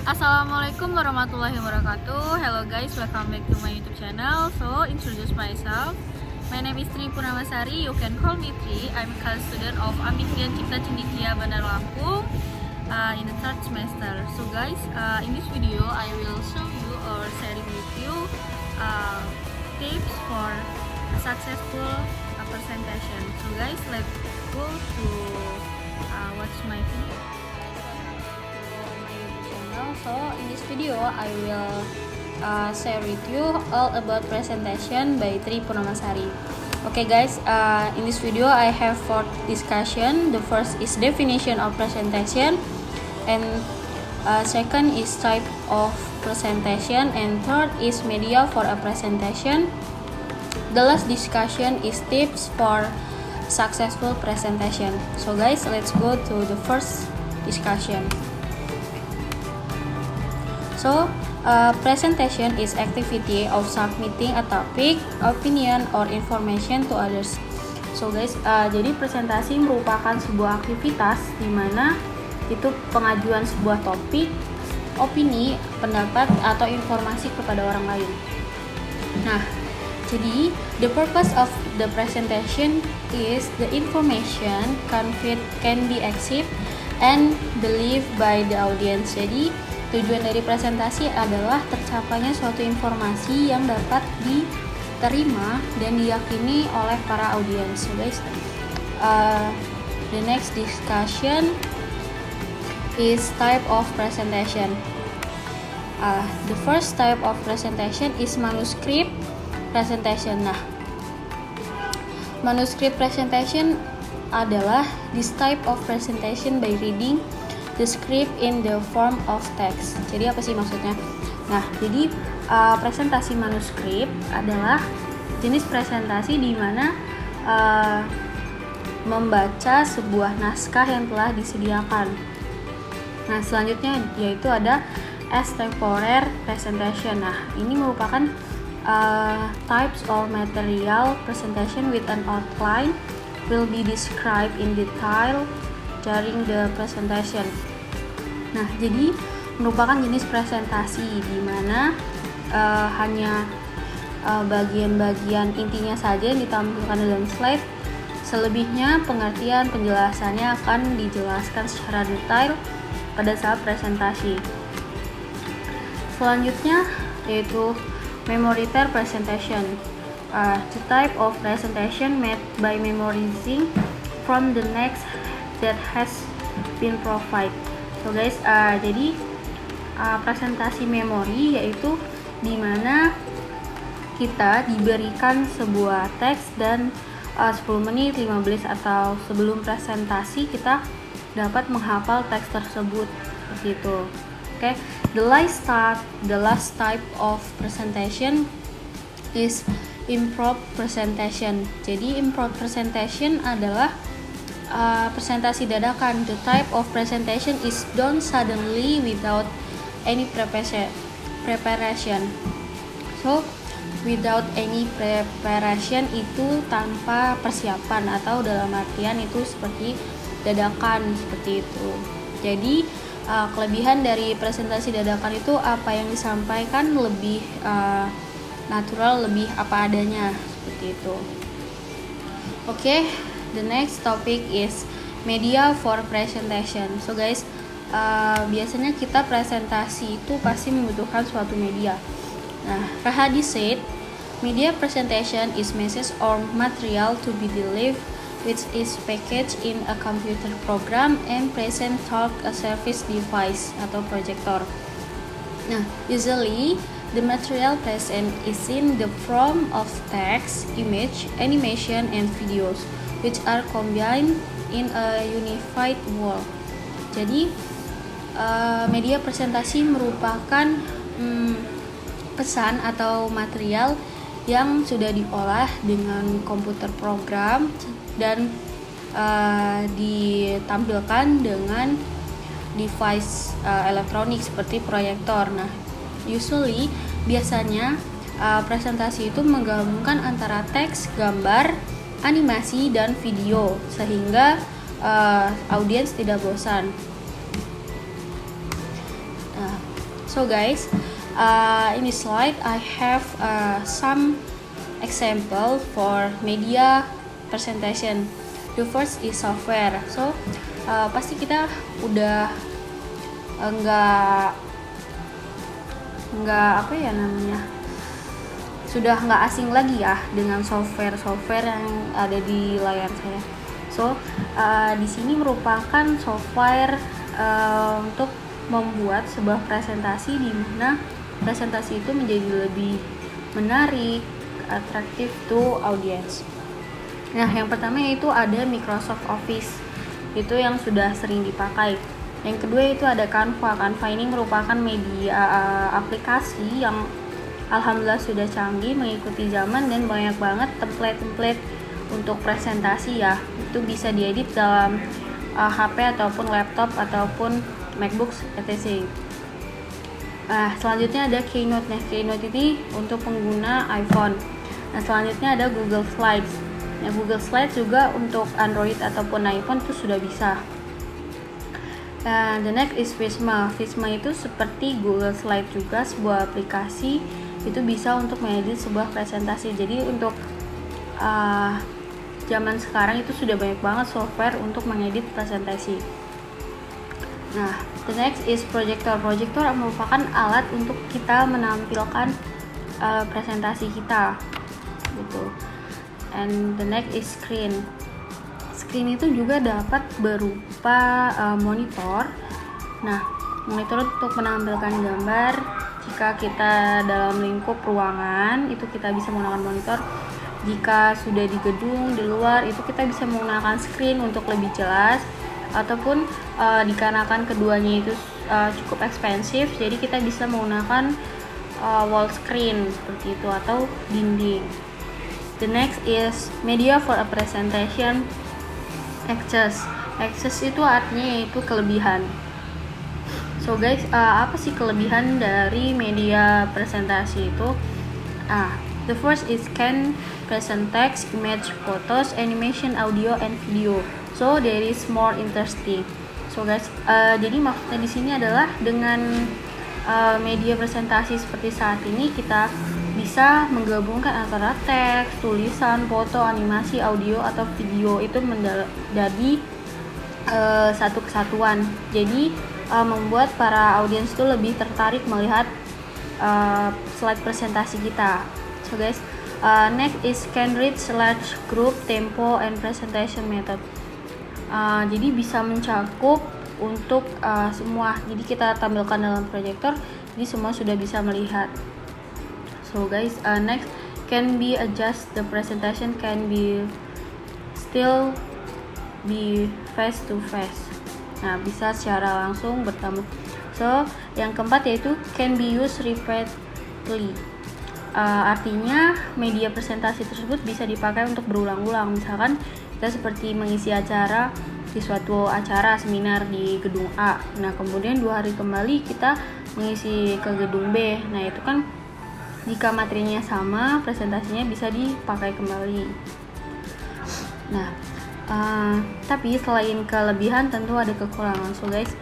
Assalamualaikum warahmatullahi wabarakatuh. Hello guys, welcome back to my YouTube channel. So, introduce myself. My name is Tri Purnamasari. You can call me Tri. I'm a college student of Amikrian Cipta Cendekia Bandar Lampung in the third semester. So guys, in this video I will show you or sharing with you tips for a successful presentation. So guys, let's go to watch my video. So in this video I will share with you all about presentation by Tri Purnamasari. Okay guys, in this video I have 4 discussion. The first is definition of presentation, and second is type of presentation, and third is media for a presentation. The last discussion is tips for successful presentation. So guys, let's go to the first discussion. So, presentation is activity of submitting a topic, opinion, or information to others. So guys, jadi presentasi merupakan sebuah aktivitas di mana itu pengajuan sebuah topik, opini, pendapat, atau informasi kepada orang lain. Nah, jadi the purpose of the presentation is the information conveyed can be accepted and believed by the audience. Jadi tujuan dari presentasi adalah tercapainya suatu informasi yang dapat diterima dan diyakini oleh para audiens. So guys, the next discussion is type of presentation. The first type of presentation is manuscript presentation. Nah, manuscript presentation adalah this type of presentation by reading the script in the form of text. Jadi apa sih maksudnya? Nah, jadi presentasi manuskrip adalah jenis presentasi di mana membaca sebuah naskah yang telah disediakan. Nah, selanjutnya yaitu ada extempore presentation. Nah, ini merupakan types or material presentation with an outline will be described in detail during the presentation. Nah, jadi merupakan jenis presentasi di mana hanya bagian-bagian intinya saja yang ditampilkan dalam slide. Selebihnya pengertian penjelasannya akan dijelaskan secara detail pada saat presentasi. Selanjutnya yaitu memoriter presentation. The type of presentation made by memorizing from the next that has been provided. So guys, jadi presentasi memori yaitu dimana kita diberikan sebuah teks dan 10 menit, 15 atau sebelum presentasi kita dapat menghafal teks tersebut seperti itu. Okay. The last type of presentation is improv presentation. Jadi improv presentation adalah presentasi dadakan. The type of presentation is done suddenly without any preparation. So, without any preparation itu tanpa persiapan, atau dalam artian itu seperti dadakan seperti itu. Jadi, kelebihan dari presentasi dadakan itu apa yang disampaikan lebih natural, lebih apa adanya seperti itu. Okay. The next topic is media for presentation. So guys, biasanya kita presentasi itu pasti membutuhkan suatu media. Nah, Rahadi said, media presentation is message or material to be delivered which is packaged in a computer program and present through a service device atau projector. Nah, usually the material present is in the form of text, image, animation, and videos, which are combined in a unified whole. Jadi, media presentasi merupakan pesan atau material yang sudah diolah dengan komputer program dan ditampilkan dengan device elektronik seperti proyektor. Nah, usually biasanya presentasi itu menggabungkan antara teks, gambar, animasi, dan video sehingga audiens tidak bosan. So guys, in this slide I have some example for media presentation. The first is software. So pasti kita udah nggak apa ya namanya, sudah nggak asing lagi ya dengan software yang ada di layar saya. So di sini merupakan software untuk membuat sebuah presentasi di mana presentasi itu menjadi lebih menarik, atraktif to audience. Nah, yang pertama yaitu ada Microsoft Office, itu yang sudah sering dipakai. Yang kedua itu ada Canva. Canva ini merupakan media aplikasi yang alhamdulillah sudah canggih, mengikuti zaman, dan banyak banget template untuk presentasi ya. Itu bisa diedit dalam HP ataupun laptop ataupun MacBook etc. Selanjutnya ada Keynote. Nah, Keynote ini untuk pengguna iPhone. Nah, selanjutnya ada Google Slides. Nah, Google Slides juga untuk Android ataupun iPhone itu sudah bisa. The next is Visma. Visma itu seperti Google Slide juga, sebuah aplikasi, itu bisa untuk mengedit sebuah presentasi. Jadi untuk zaman sekarang itu sudah banyak banget software untuk mengedit presentasi. Nah, the next is Projector. Projector merupakan alat untuk kita menampilkan presentasi kita, gitu. And the next is Screen. Screen itu juga dapat berupa monitor. Nah, monitor untuk menampilkan gambar. Jika kita dalam lingkup ruangan, itu kita bisa menggunakan monitor. Jika sudah di gedung, di luar, itu kita bisa menggunakan screen untuk lebih jelas. Ataupun dikarenakan keduanya itu cukup ekspensif, jadi kita bisa menggunakan wall screen seperti itu atau dinding. The next is media for a presentation. Excess itu artinya yaitu kelebihan. So guys, apa sih kelebihan dari media presentasi itu? The first is can present text, image, photos, animation, audio, and video. So there is more interesting. So guys, jadi maksudnya di sini adalah dengan media presentasi seperti saat ini kita bisa menggabungkan antara teks, tulisan, foto, animasi, audio, atau video itu menjadi satu kesatuan. Jadi membuat para audiens itu lebih tertarik melihat slide presentasi kita. So guys, next is can reach large group, tempo, and presentation method. Jadi bisa mencakup untuk semua. Jadi kita tampilkan dalam proyektor, jadi semua sudah bisa melihat. So guys, next can be adjust the presentation can be still be face to face. Nah, bisa secara langsung bertemu. So, yang keempat yaitu can be used repeatedly. Artinya media presentasi tersebut bisa dipakai untuk berulang-ulang. Misalkan kita seperti mengisi acara di suatu acara seminar di gedung A. Nah, kemudian 2 hari kembali kita mengisi ke gedung B. Nah, itu kan jika materinya sama, presentasinya bisa dipakai kembali. Nah, tapi selain kelebihan tentu ada kekurangan. So guys,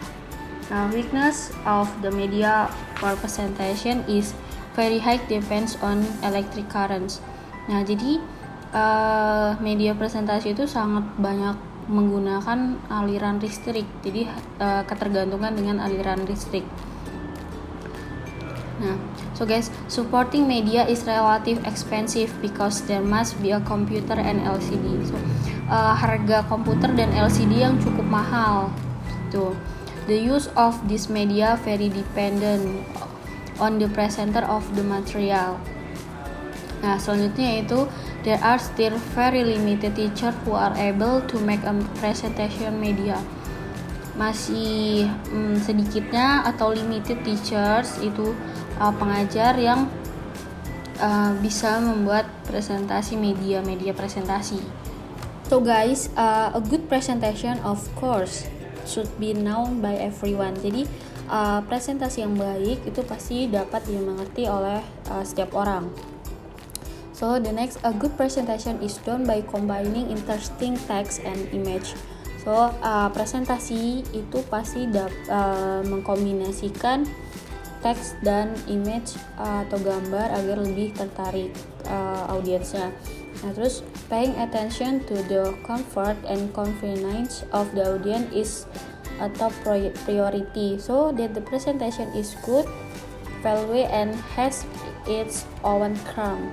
weakness of the media for presentation is very high depends on electric currents. Nah, jadi media presentasi itu sangat banyak menggunakan aliran listrik. Jadi ketergantungan dengan aliran listrik. Nah, so guys, supporting media is relative expensive because there must be a computer and LCD. So, harga komputer dan LCD yang cukup mahal. Gitu. The use of this media very dependent on the presenter of the material. Nah, selanjutnya yaitu there are still very limited teachers who are able to make a presentation media. Masih sedikitnya atau limited teachers itu pengajar yang bisa membuat presentasi media presentasi. So guys, a good presentation of course should be known by everyone. Jadi presentasi yang baik itu pasti dapat dimengerti oleh setiap orang. So the next, a good presentation is done by combining interesting text and image. So presentasi itu pasti mengkombinasikan teks dan image atau gambar agar lebih tertarik audiensnya. Nah, terus paying attention to the comfort and convenience of the audience is a top priority, so that the presentation is good, value and has its own charm.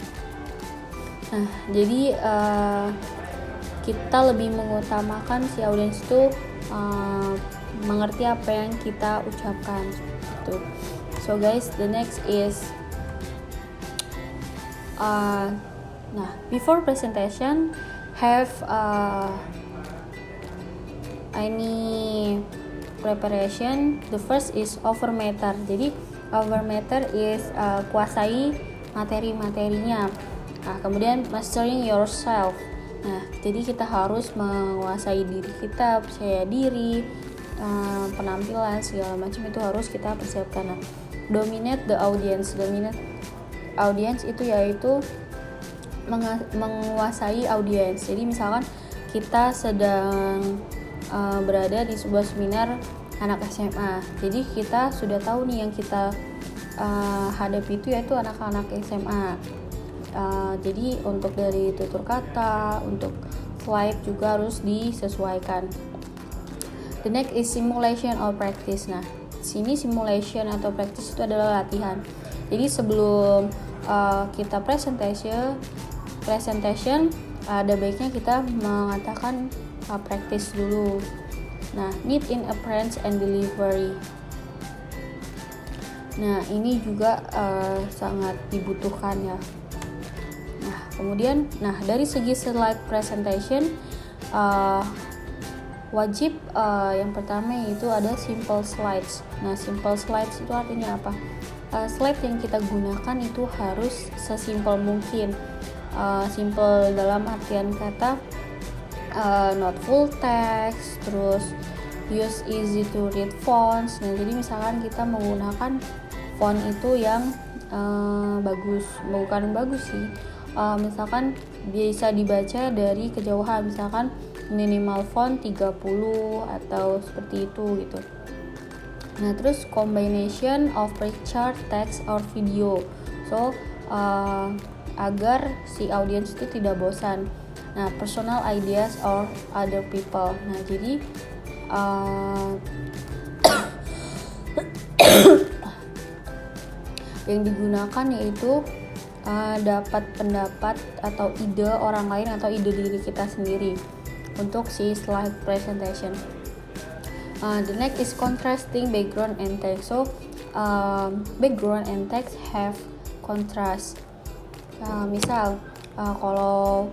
Nah, jadi kita lebih mengutamakan si audiens itu mengerti apa yang kita ucapkan gitu. So guys, the next is nah, before presentation have any preparation. The first is over matter. Jadi over matter is kuasai materi-materinya. Nah, kemudian mastering yourself. Nah, jadi kita harus menguasai diri kita, percaya diri, penampilan segala macam itu harus kita persiapkan. Nah, dominate the audience. Dominate audience itu yaitu menguasai audiens. Jadi misalkan kita sedang berada di sebuah seminar anak SMA. Jadi kita sudah tahu nih yang kita hadapi itu yaitu anak-anak SMA. Jadi untuk dari tutur kata, untuk slide juga harus disesuaikan. The next is simulation or practice. Nah, sini simulation atau practice itu adalah latihan. Jadi sebelum kita presentation ada baiknya kita mengatakan practice dulu. Nah, need in appearance and delivery. Nah, ini juga sangat dibutuhkan ya. Nah, kemudian dari segi slide presentation wajib yang pertama yaitu ada simple slides. Nah, simple slides itu artinya apa? Slide yang kita gunakan itu harus sesimpel mungkin. Simple dalam artian kata not full text, terus use easy to read fonts. Nah, jadi misalkan kita menggunakan font itu yang bukan bagus sih. Misalkan bisa dibaca dari kejauhan, misalkan minimal font 30 atau seperti itu gitu. Nah, terus combination of picture, text or video. So agar si audience itu tidak bosan. Nah, personal ideas or other people. Nah, jadi yang digunakan yaitu dapat pendapat atau ide orang lain atau ide diri kita sendiri untuk si slide presentation. The next is contrasting background and text. So background and text have contrast. Misal kalau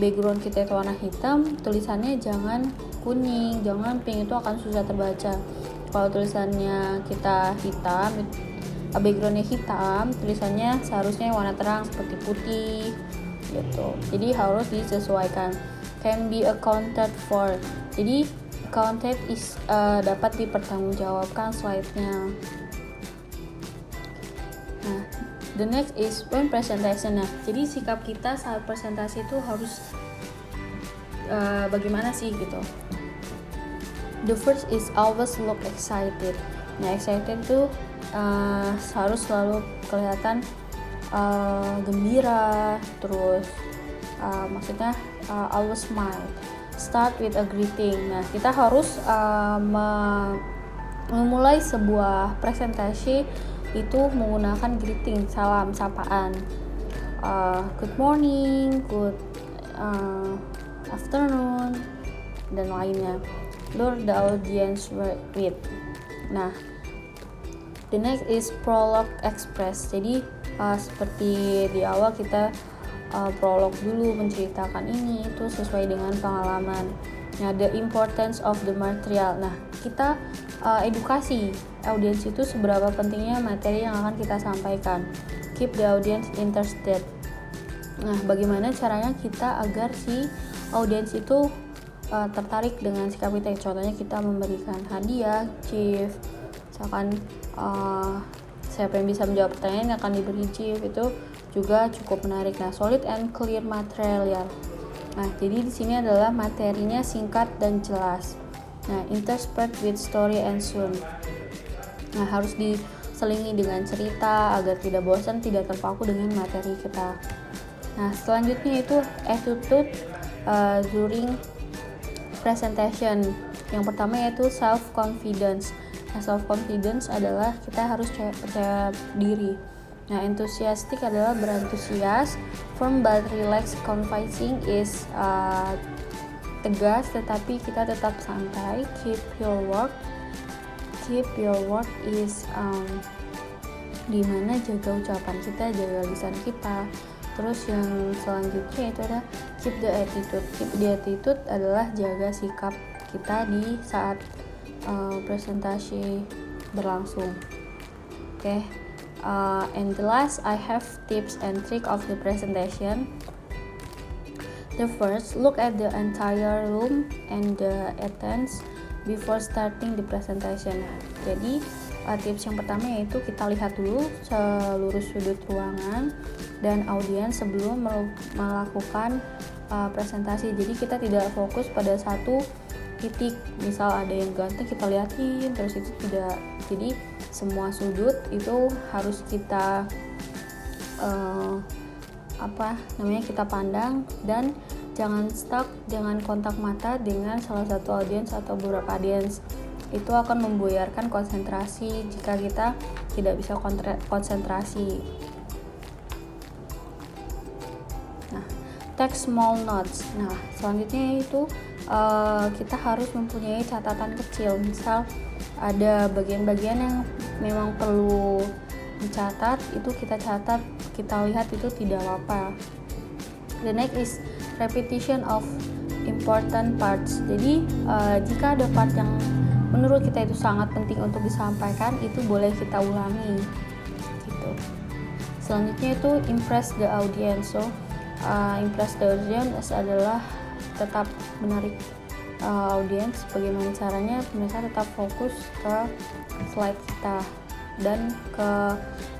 background kita itu warna hitam, tulisannya jangan kuning, jangan pink, itu akan susah terbaca. Kalau tulisannya kita hitam, backgroundnya hitam, tulisannya seharusnya warna terang seperti putih gitu. Jadi harus disesuaikan. Can be accounted for. Jadi accounted is dapat dipertanggungjawabkan slide-nya. Nah, the next is when presentation. Nah, jadi sikap kita saat presentasi itu harus bagaimana sih gitu. The first is always look excited. Nah, excited tuh harus selalu kelihatan gembira, terus maksudnya always smile. Start with a greeting. Nah, kita harus memulai sebuah presentasi itu menggunakan greeting, salam sapaan. Good morning, good afternoon, dan lainnya. Lure the audience with. Nah, the next is prologue express. Jadi seperti di awal kita prolog dulu menceritakan ini itu sesuai dengan pengalaman. Nah, the importance of the material. Nah, kita edukasi audiens itu seberapa pentingnya materi yang akan kita sampaikan. Keep the audience interested. Nah, bagaimana caranya kita agar si audiens itu tertarik dengan sikap kita? Contohnya kita memberikan hadiah, gift. Misalkan siapa yang bisa menjawab pertanyaan akan diberi gift, itu juga cukup menarik. Nah, solid and clear material. Nah, jadi di sini adalah materinya singkat dan jelas. Nah, interspersed with story and sound. Nah, harus diselingi dengan cerita agar tidak bosan, tidak terpaku dengan materi kita. Nah, selanjutnya itu attitude during presentation. Yang pertama yaitu self confidence. Nah, self confidence adalah kita harus percaya diri. Nah, enthusiastic adalah berantusias. Firm but relaxed. Confiding is tegas tetapi kita tetap santai. Keep your word is dimana jaga ucapan kita, jaga lisan kita. Terus yang selanjutnya itu ada keep the attitude. Keep the attitude adalah jaga sikap kita di saat presentasi berlangsung. Oke. And the last, I have tips and trick of the presentation. The first, look at the entire room and the attendance before starting the presentation. Jadi tips yang pertama yaitu kita lihat dulu seluruh sudut ruangan dan audiens sebelum melakukan presentasi. Jadi kita tidak fokus pada satu titik, misal ada yang ganteng kita liatin terus, itu tidak. Jadi semua sudut itu harus kita kita pandang, dan jangan stuck, jangan kontak mata dengan salah satu audiens atau beberapa audiens. Itu akan membuyarkan konsentrasi jika kita tidak bisa konsentrasi. Nah, take small notes. Nah, selanjutnya itu kita harus mempunyai catatan kecil. Misal ada bagian-bagian yang memang perlu dicatat, itu kita catat, kita lihat itu tidak apa-apa. The next is repetition of important parts. Jadi jika ada part yang menurut kita itu sangat penting untuk disampaikan, itu boleh kita ulangi gitu. Selanjutnya itu impress the audience. So impress the audience adalah tetap menarik audiens. Bagaimana caranya? Mereka tetap fokus ke slide kita dan ke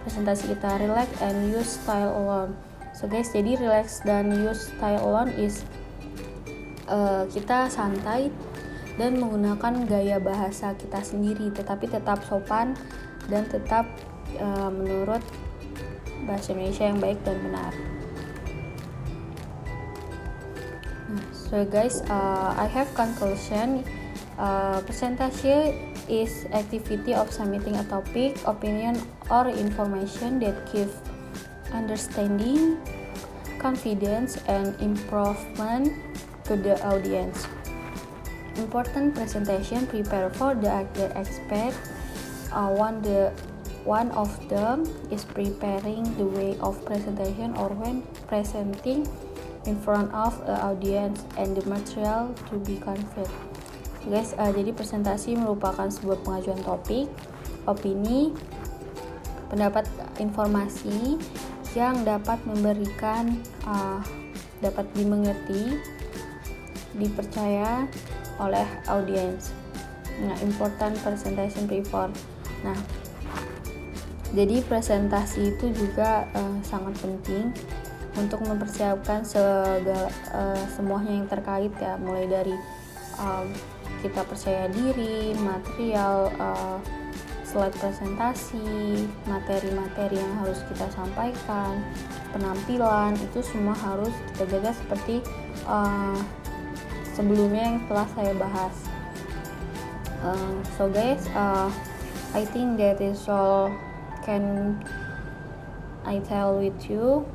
presentasi kita. Relax and use style alone. So guys, jadi relax dan use style alone is kita santai dan menggunakan gaya bahasa kita sendiri, tetapi tetap sopan dan tetap menurut bahasa Indonesia yang baik dan benar. So guys, I have conclusion. Presentation is activity of submitting a topic, opinion, or information that give understanding, confidence, and improvement to the audience. Important presentation prepare for the expert. One of them is preparing the way of presentation or when presenting in front of an audience and the material to be conveyed. Guys, jadi presentasi merupakan sebuah pengajuan topik, opini, pendapat, informasi yang dapat memberikan dapat dimengerti, dipercaya oleh audiens. Nah, important presentation prepare. Nah, jadi presentasi itu juga sangat penting untuk mempersiapkan semuanya yang terkait ya, mulai dari kita percaya diri, material, slide presentasi, materi-materi yang harus kita sampaikan, penampilan, itu semua harus kita jaga seperti sebelumnya yang telah saya bahas. So guys, I think that is all can I tell with you.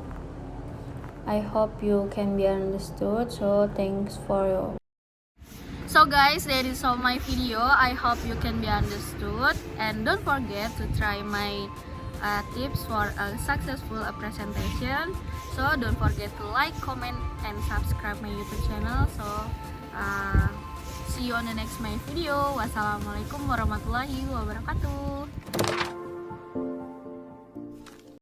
I hope you can be understood. So thanks for you. So guys, that is all my video. I hope you can be understood, and don't forget to try my tips for a successful presentation. So don't forget to like, comment, and subscribe my YouTube channel. So see you on the next my video. Wassalamualaikum warahmatullahi wabarakatuh.